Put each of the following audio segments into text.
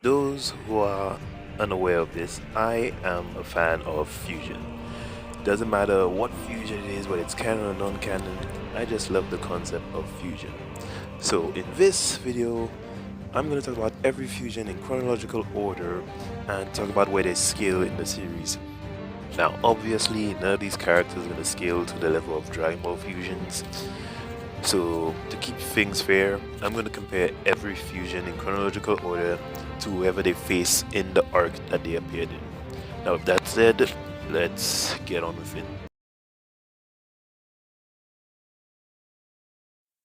those who are unaware of this, I am a fan of fusion. Doesn't matter what fusion it is, whether it's canon or non-canon, I just love the concept of fusion. So in this video, I'm going to talk about every fusion in chronological order and talk about where they scale in the series. Now obviously none of these characters are going to scale to the level of Dragon Ball fusions. So to keep things fair, I'm going to compare every fusion in chronological order to whoever they face in the arc that they appeared in. Now with that said, let's get on with it.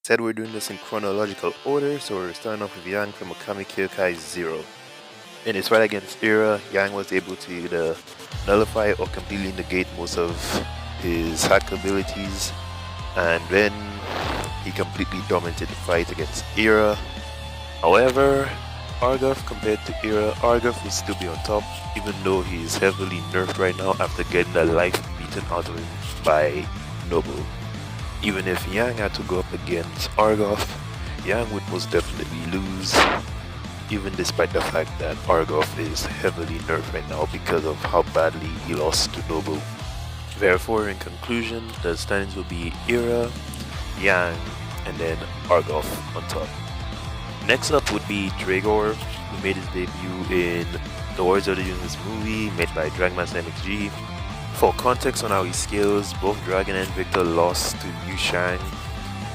Said we're doing this in chronological order, so we're starting off with Yang from Ōkami Kyōkai 0. In his fight against Era, Yang was able to either nullify or completely negate most of his hack abilities, and then he completely dominated the fight against Era. However, Argoff compared to Era, Argoff would still be on top, even though he is heavily nerfed right now after getting the life beaten out of him by Noble. Even if Yang had to go up against Argoff, Yang would most definitely lose, even despite the fact that Argoff is heavily nerfed right now because of how badly he lost to Noble. Therefore, in conclusion, the standings will be Era, Yang, and then Argoff on top. Next up would be Dragor, who made his debut in the Warriors of the Universe movie made by DragonMasterMxg. For context on how he scales, both Dragon and Victor lost to Yu Shang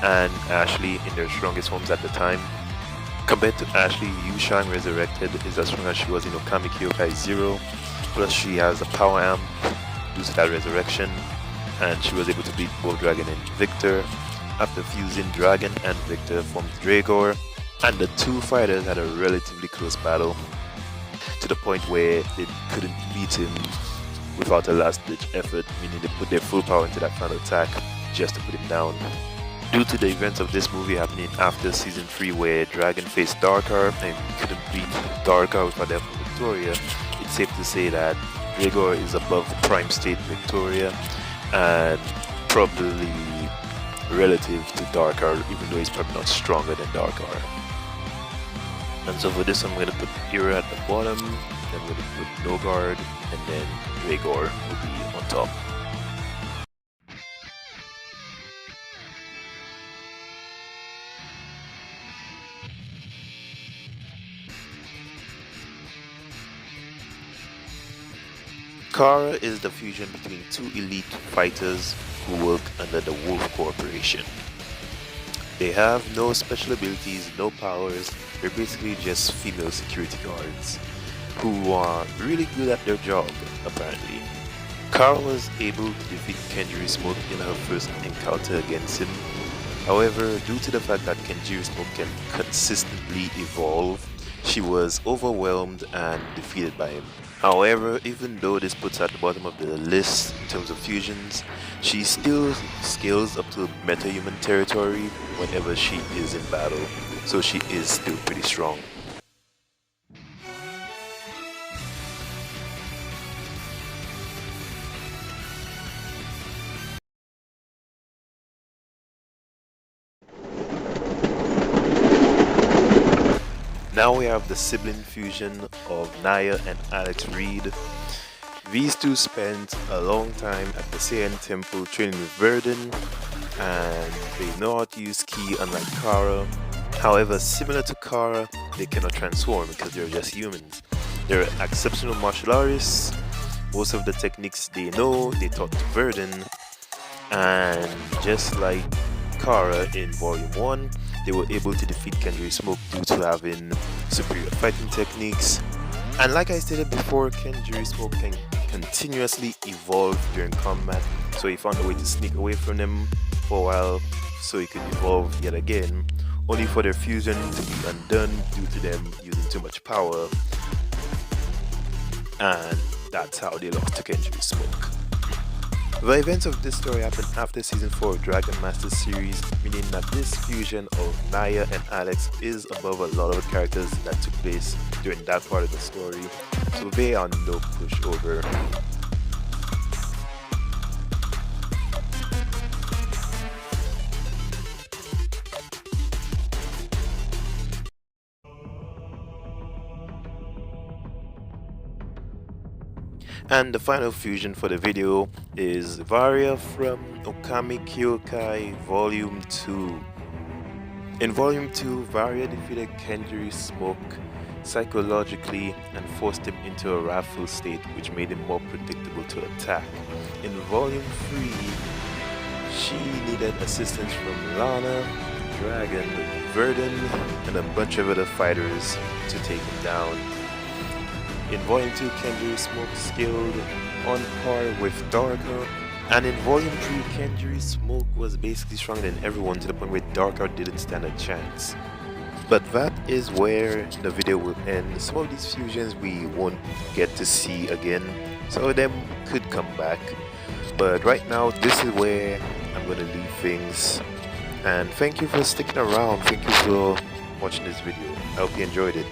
and Ashley in their strongest forms at the time. Compared to Ashley, Yu Shang resurrected is as strong as she was in Ōkami Kyōkai 0, plus she has a power amp due to that resurrection, and she was able to beat both Dragon and Victor. After fusing, Dragon and Victor formed Dragor, and the two fighters had a relatively close battle, to the point where they couldn't beat him without a last-ditch effort, meaning they put their full power into that final attack just to put him down. Due to the events of this movie happening after season 3 where Dragon faced Darkar and couldn't beat Darkar without the help of Victoria, it's safe to say that Dragor is above Prime State Victoria and probably relative to Darkar, even though he's probably not stronger than Darkar. And so for this I'm going to put Era at the bottom, then I'm going to put Nogard, and then Dragor will be on top. Kara is the fusion between two elite fighters who work under the Wolf Corporation. They have no special abilities, no powers, they're basically just female security guards who are really good at their job, apparently. Kara was able to defeat Kenjiri Smoke in her first encounter against him. However, due to the fact that Kenjiri Smoke can consistently evolve, she was overwhelmed and defeated by him. However, even though this puts her at the bottom of the list in terms of fusions, she still scales up to meta-human territory whenever she is in battle, so she is still pretty strong. Now we have the sibling fusion of Naya and Alex Reed. These two spent a long time at the Saiyan Temple training with Verdun, and they know how to use Ki unlike Kara. However, similar to Kara, they cannot transform because they're just humans. They're exceptional martial artists. Most of the techniques they know, they taught to Verdun, and just like Kara in Volume 1, they were able to defeat Kenjiri Smoke due to having superior fighting techniques. And like I stated before, Kenjiri Smoke can continuously evolve during combat, so he found a way to sneak away from them for a while so he could evolve yet again, only for their fusion to be undone due to them using too much power. And that's how they lost to Kenjiri Smoke. The events of this story happened after season 4 of Dragon Master series, meaning that this fusion of Naya and Alex is above a lot of the characters that took place during that part of the story, so they are no pushover. And the final fusion for the video is Varia from Ōkami Kyōkai Volume 2. In Volume 2, Varia defeated Kenjiri Smoke psychologically and forced him into a wrathful state, which made him more predictable to attack. In Volume 3, she needed assistance from Lana, Dragon, Verdun, and a bunch of other fighters to take him down. In Volume 2, Kenjiri Smoke scaled on par with Dragor, and in Volume 3, Kenjiri Smoke was basically stronger than everyone to the point where Dragor didn't stand a chance. But that is where the video will end. Some of these fusions we won't get to see again, some of them could come back. But right now, this is where I'm going to leave things. And thank you for sticking around, thank you for watching this video. I hope you enjoyed it.